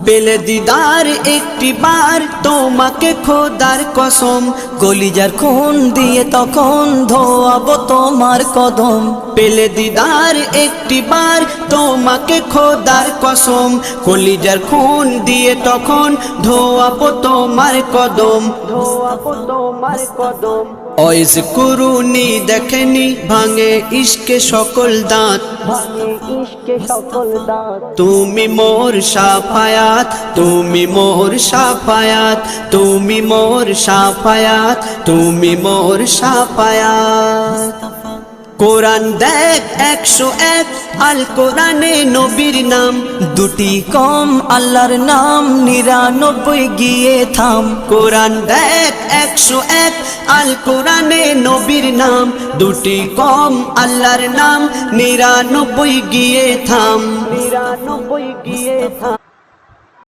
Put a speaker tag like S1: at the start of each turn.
S1: পেলে দিদার একটি বার তোমাকে খোদার কসম, কলিজার খুন দিয়ে তখন ধোয়াবো তোমার কদম। পেলে দিদার একটি বার তোমাকে খোদার কসম, কলিজার খুন দিয়ে তখন ধোয়াবো তোমার কদম, ধোয়াবো তোমার কদম। ওয়াইজ কুরুনি দেখেনি ভাঙে ইশকে সকল দাঁত, ভাঙে ইশকে সকল দাঁত। তুমি মোর শাফায়াত, তুমি মোর শাফায়াত, তুমি মোর শাফায়াত, তুমি মোর শাফায়াত। কোরআন দেখ 101 আল কোরআনে নবীর নাম, দুটি কম আল্লাহর নাম 99 গিয়ে থাম। কোরআন দেখ 101 আল কোরআনে নবীর নাম, দুটি কম আল্লাহর নাম 99 গিয়ে থাম, 99 গিয়ে থাম।